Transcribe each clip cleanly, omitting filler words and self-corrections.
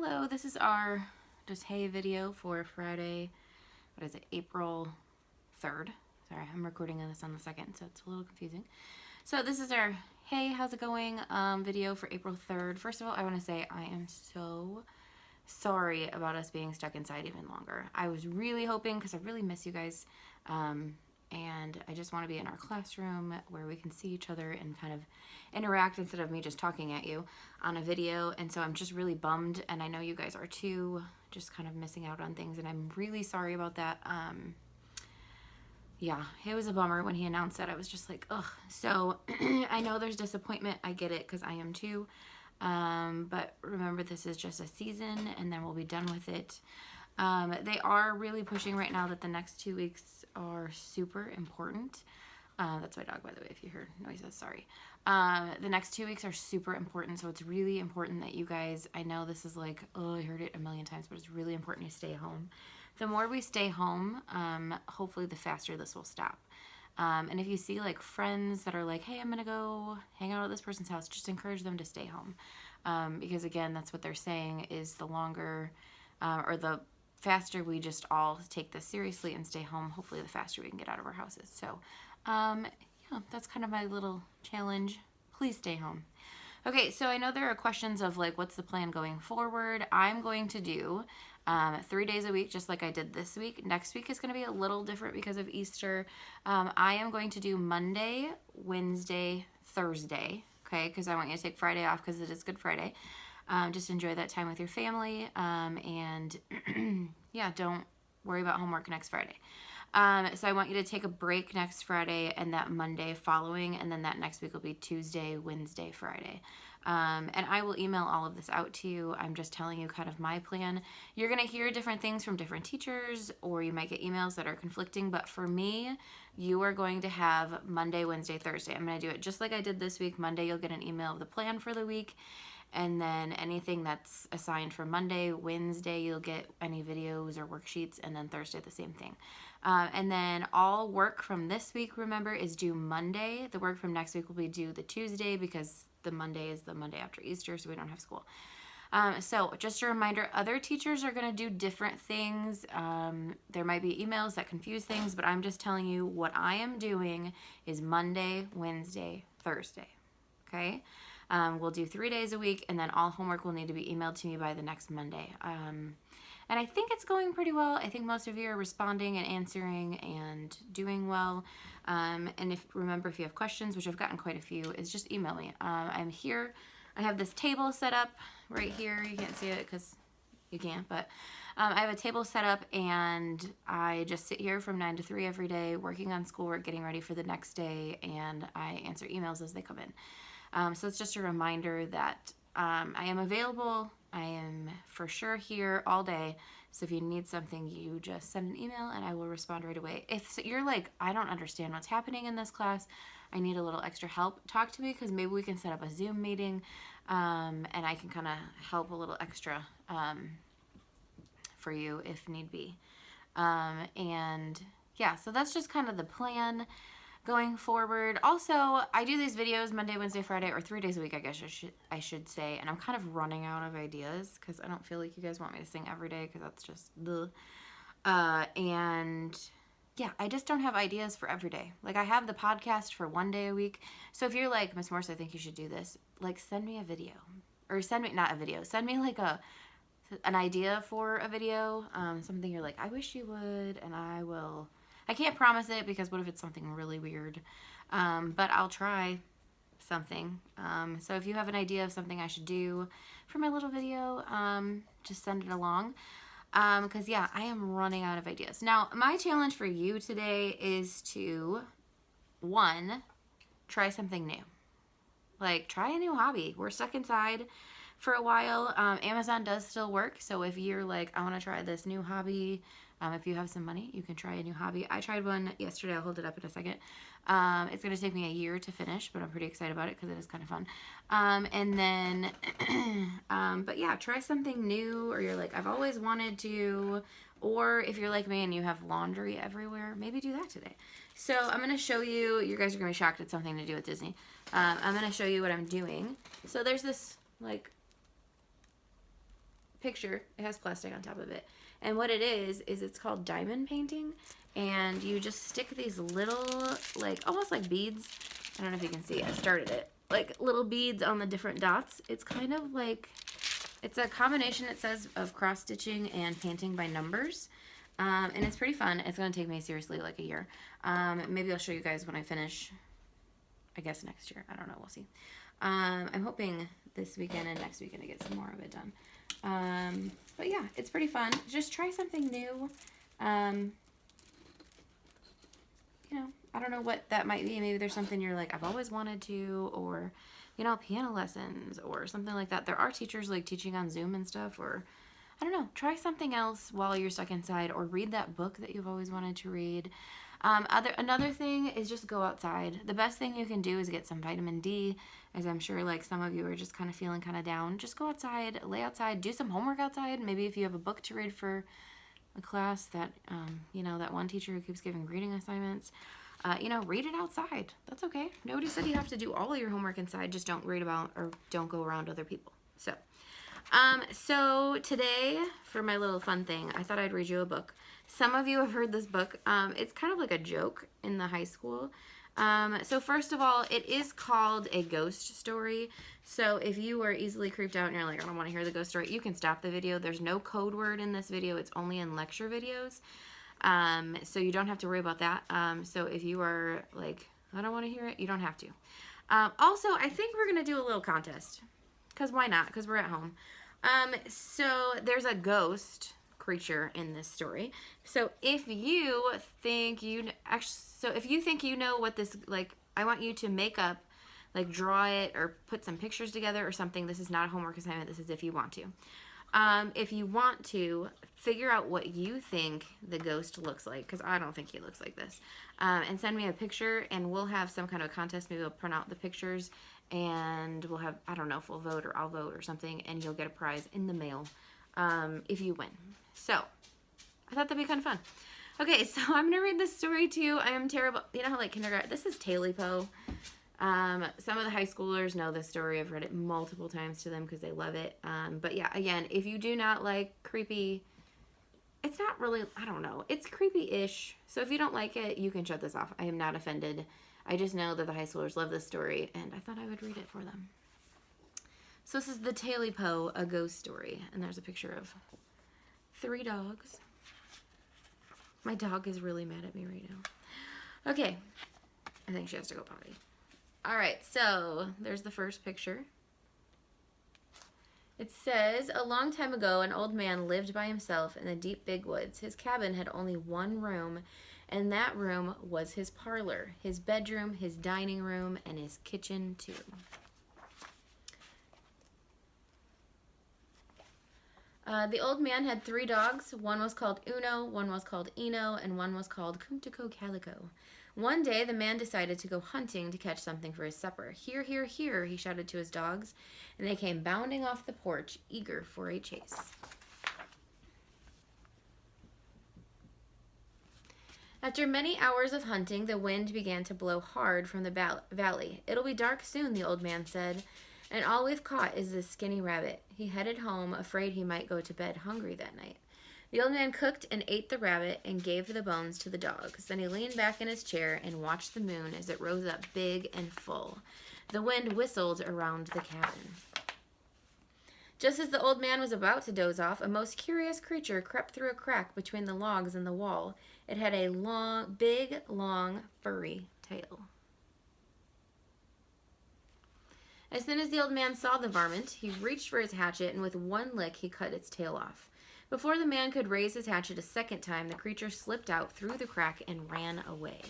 Hello, this is our just hey video for Friday, what is it, April 3rd. Sorry, I'm recording this on the 2nd, so it's a little confusing. So this is our hey, how's it going video for April 3rd. First of all, I want to say I am so sorry about us being stuck inside even longer. I was really hoping, because I really miss you guys, and I just want to be in our classroom where we can see each other and kind of interact instead of me just talking at you on a video. And so I'm just really bummed, and I know you guys are too, just kind of missing out on things, and I'm really sorry about that. Yeah, it was a bummer when he announced that. I was just like, ugh. So I know there's disappointment. I get it, because I am too. But remember, this is just a season, and then we'll be done with it. They are really pushing right now that the next 2 weeks are super important. That's my dog, by the way, if you heard noises, sorry. The next 2 weeks are super important, so it's really important that you guys, I know this is like, oh, I heard it a million times, but it's really important to stay home. The more we stay home, hopefully the faster this will stop. And if you see like friends that are like, hey, I'm gonna go hang out at this person's house, just encourage them to stay home. Because again, that's what they're saying is the longer, or the faster we just all take this seriously and stay home, hopefully the faster we can get out of our houses. So yeah, that's kind of my little challenge. Please stay home. Okay, so I know there are questions of like, what's the plan going forward? I'm going to do 3 days a week, just like I did this week. Next week is going to be a little different because of Easter. I am going to do Monday, Wednesday, Thursday, okay, because I want you to take Friday off because it is Good Friday. Just enjoy that time with your family, and yeah, don't worry about homework next Friday. So I want you to take a break next Friday and that Monday following, and then that next week will be Tuesday, Wednesday, Friday. And I will email all of this out to you. I'm just telling you kind of my plan. You're going to hear different things from different teachers, or you might get emails that are conflicting, but for me, you are going to have Monday, Wednesday, Thursday. I'm going to do it just like I did this week. Monday, you'll get an email of the plan for the week. And then anything that's assigned for Monday, Wednesday, you'll get any videos or worksheets, and then Thursday, the same thing. And then all work from this week, remember, is due Monday. The work from next week will be due the Tuesday because the Monday is the Monday after Easter, so we don't have school. So just a reminder, other teachers are going to do different things. There might be emails that confuse things, but I'm just telling you what I am doing is Monday, Wednesday, Thursday. Okay? We'll do 3 days a week, and then all homework will need to be emailed to me by the next Monday. And I think it's going pretty well. I think most of you are responding and answering and doing well. And remember, if you have questions, which I've gotten quite a few, is just email me. I'm here. I have this table set up right here. You can't see it because you can't, but I have a table set up, and I just sit here from 9 to 3 every day working on schoolwork, getting ready for the next day, and I answer emails as they come in. So it's just a reminder that I am available. I am for sure here all day. So if you need something, you just send an email and I will respond right away. If you're like, I don't understand what's happening in this class, I need a little extra help, talk to me, because maybe we can set up a Zoom meeting, and I can kind of help a little extra for you if need be. And yeah, so that's just kind of the plan going forward. Also, I do these videos Monday, Wednesday, Friday, or 3 days a week, I guess I should say, and I'm kind of running out of ideas because I don't feel like you guys want me to sing every day, because that's just the and yeah, I just don't have ideas for every day. Like, I have the podcast for 1 day a week. So if you're like, Miss Morse, I think you should do this, like, send me a video, or send me, not a video, send me like an idea for a video, something you're like, I wish you would, and I can't promise it, because what if it's something really weird? But I'll try something. So if you have an idea of something I should do for my little video, just send it along. Because yeah, I am running out of ideas. Now, my challenge for you today is to, 1, try something new. Like, try a new hobby. We're stuck inside for a while. Amazon does still work. So if you're like, I want to try this new hobby, if you have some money, you can try a new hobby. I tried one yesterday. I'll hold it up in a second. It's going to take me a year to finish, but I'm pretty excited about it because it is kind of fun. And then, but yeah, try something new, or you're like, I've always wanted to, or if you're like me and you have laundry everywhere, maybe do that today. So I'm going to show you, you guys are going to be shocked it's something to do with Disney. I'm going to show you what I'm doing. So there's this like picture. It has plastic on top of it. And what it is it's called diamond painting. And you just stick these little, like, almost like beads. I don't know if you can see. I started it. Like little beads on the different dots. It's kind of like, it's a combination, it says, of cross stitching and painting by numbers. And it's pretty fun. It's going to take me seriously like a year. Maybe I'll show you guys when I finish, I guess next year. I don't know. We'll see. I'm hoping this weekend and next weekend to get some more of it done. But yeah, it's pretty fun. Just try something new. You know, I don't know what that might be. Maybe there's something you're like, I've always wanted to, or, you know, piano lessons or something like that. There are teachers like teaching on Zoom and stuff, or I don't know, try something else while you're stuck inside, or read that book that you've always wanted to read. Another thing is just go outside. The best thing you can do is get some vitamin D, as I'm sure like some of you are just kind of feeling kind of down. Just go outside, lay outside, do some homework outside. Maybe if you have a book to read for a class that, you know, that one teacher who keeps giving reading assignments, you know, read it outside. That's okay. Nobody said you have to do all of your homework inside. Just don't read about or don't go around other people. So today, for my little fun thing, I thought I'd read you a book. Some of you have heard this book. It's kind of like a joke in the high school. So first of all, it is called a ghost story. So if you are easily creeped out and you're like, I don't want to hear the ghost story, you can stop the video. There's no code word in this video. It's only in lecture videos. So you don't have to worry about that. So if you are like, I don't want to hear it, you don't have to. Also, I think we're going to do a little contest. Because why not? Because we're at home. So there's a ghost creature in this story. So if you think you know what this, like, I want you to make up, like, draw it or put some pictures together or something. This is not a homework assignment. This is if you want to. If you want to, figure out what you think the ghost looks like, because I don't think he looks like this, and send me a picture, and we'll have some kind of contest. Maybe we'll print out the pictures, and we'll have, I don't know if we'll vote or I'll vote or something, and you'll get a prize in the mail if you win. So I thought that'd be kind of fun. Okay, so I'm going to read this story to you. I am terrible. You know how, like, kindergarten, this is Taily Po. Some of the high schoolers know this story. I've read it multiple times to them because they love it. But yeah, again, if you do not like creepy, it's not really, I don't know, it's creepy-ish. So if you don't like it, you can shut this off. I am not offended. I just know that the high schoolers love this story, and I thought I would read it for them. So this is the Taily Po, a ghost story. And there's a picture of 3 dogs. My dog is really mad at me right now. Okay. I think she has to go potty. Alright, so there's the first picture. It says, a long time ago, an old man lived by himself in the deep big woods. His cabin had only one room, and that room was his parlor, his bedroom, his dining room, and his kitchen, too. The old man had 3 dogs. One was called Uno, one was called Eno, and one was called Kumtiko Calico. One day, the man decided to go hunting to catch something for his supper. Here, here, here, he shouted to his dogs, and they came bounding off the porch, eager for a chase. After many hours of hunting, the wind began to blow hard from the valley. It'll be dark soon, the old man said, and all we've caught is this skinny rabbit. He headed home, afraid he might go to bed hungry that night. The old man cooked and ate the rabbit and gave the bones to the dogs. Then he leaned back in his chair and watched the moon as it rose up big and full. The wind whistled around the cabin. Just as the old man was about to doze off, a most curious creature crept through a crack between the logs and the wall. It had a big, long, furry tail. As soon as the old man saw the varmint, he reached for his hatchet, and with one lick he cut its tail off. Before the man could raise his hatchet a second time, the creature slipped out through the crack and ran away.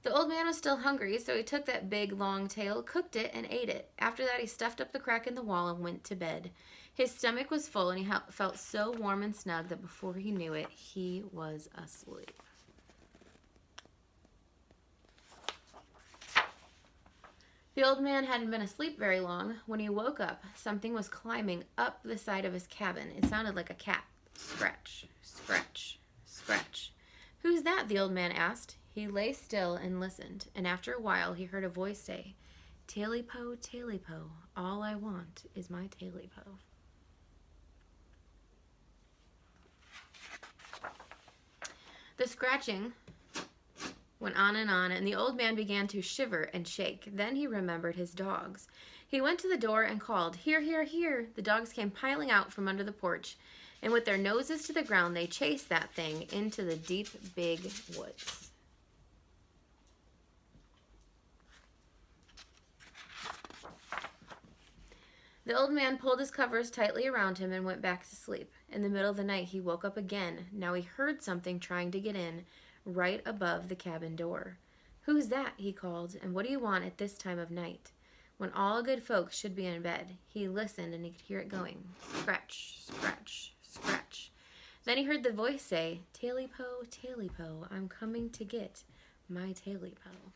The old man was still hungry, so he took that big, long tail, cooked it, and ate it. After that, he stuffed up the crack in the wall and went to bed. His stomach was full, and he felt so warm and snug that before he knew it, he was asleep. The old man hadn't been asleep very long. When he woke up, something was climbing up the side of his cabin. It sounded like a cat. Scratch, scratch, scratch. "Who's that?" the old man asked. He lay still and listened, and after a while he heard a voice say, Taily-po, taily-po, all I want is my taily-po. The scratching went on, and the old man began to shiver and shake. Then he remembered his dogs. He went to the door and called, "Here, here, here!" The dogs came piling out from under the porch, and with their noses to the ground, they chased that thing into the deep, big woods. The old man pulled his covers tightly around him and went back to sleep. In the middle of the night, he woke up again. Now he heard something trying to get in, right above the cabin door. "Who's that?" he called, "and what do you want at this time of night, when all good folks should be in bed?" He listened, and he could hear it going, scratch, scratch, scratch. Then he heard the voice say, "Taily-po, taily-po, I'm coming to get my taily-po."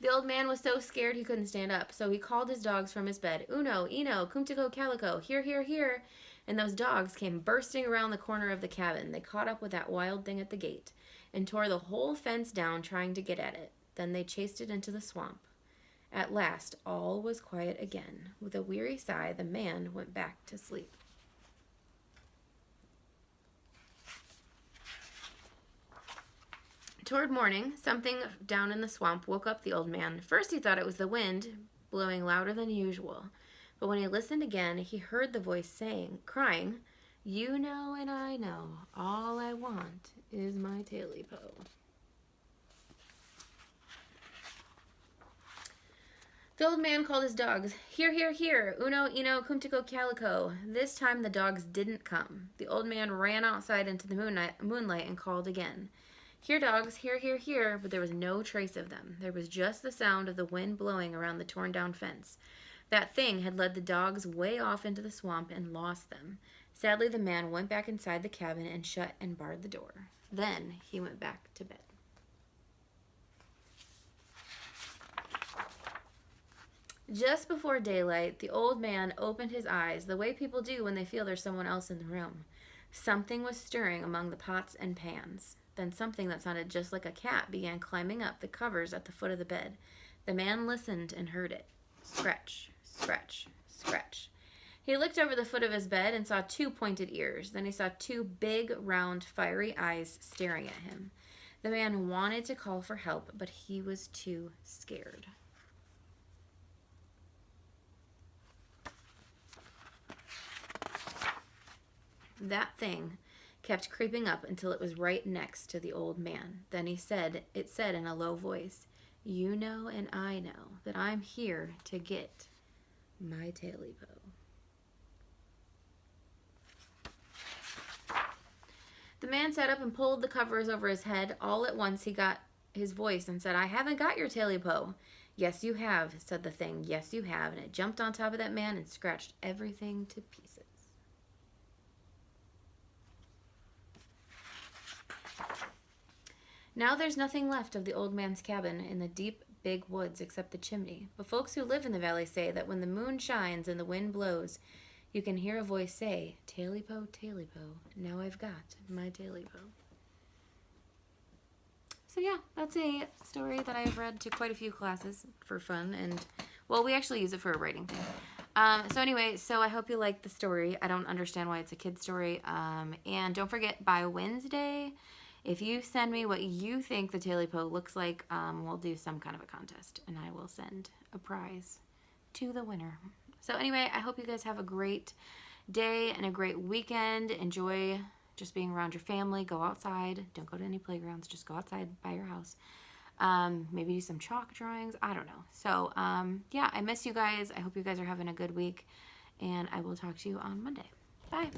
The old man was so scared he couldn't stand up, so he called his dogs from his bed. "Uno, Eno, Kumtico, Calico, here, here, here." And those dogs came bursting around the corner of the cabin. They caught up with that wild thing at the gate and tore the whole fence down trying to get at it. Then they chased it into the swamp. At last, all was quiet again. With a weary sigh, the man went back to sleep. Toward morning, something down in the swamp woke up the old man. First he thought it was the wind, blowing louder than usual. But when he listened again, he heard the voice crying, "You know and I know, all I want is my taily-po." The old man called his dogs, "Here, here, here, Uno, Eno, Kumtico, Calico." This time the dogs didn't come. The old man ran outside into the moonlight and called again. "Here, dogs, here, here, here," but there was no trace of them. There was just the sound of the wind blowing around the torn-down fence. That thing had led the dogs way off into the swamp and lost them. Sadly, the man went back inside the cabin and shut and barred the door. Then he went back to bed. Just before daylight, the old man opened his eyes, the way people do when they feel there's someone else in the room. Something was stirring among the pots and pans. Then something that sounded just like a cat began climbing up the covers at the foot of the bed. The man listened and heard it. Scratch, scratch, scratch. He looked over the foot of his bed and saw 2 pointed ears. Then he saw 2 big, round, fiery eyes staring at him. The man wanted to call for help, but he was too scared. That thing kept creeping up until it was right next to the old man. Then it said in a low voice, "You know and I know that I'm here to get my taily-po." The man sat up and pulled the covers over his head. All at once he got his voice and said, "I haven't got your taily-po." "Yes, you have," said the thing. "Yes, you have." And it jumped on top of that man and scratched everything to pieces. Now there's nothing left of the old man's cabin in the deep, big woods except the chimney. But folks who live in the valley say that when the moon shines and the wind blows, you can hear a voice say, "Taily-po, taily-po, now I've got my taily-po." So yeah, that's a story that I've read to quite a few classes for fun, and well, we actually use it for a writing thing. So anyway, so I hope you like the story. I don't understand why it's a kid's story. And don't forget, by Wednesday, if you send me what you think the taily-po looks like, we'll do some kind of a contest, and I will send a prize to the winner. So anyway, I hope you guys have a great day and a great weekend. Enjoy just being around your family. Go outside. Don't go to any playgrounds. Just go outside by your house. Maybe do some chalk drawings. I don't know. So yeah, I miss you guys. I hope you guys are having a good week, and I will talk to you on Monday. Bye.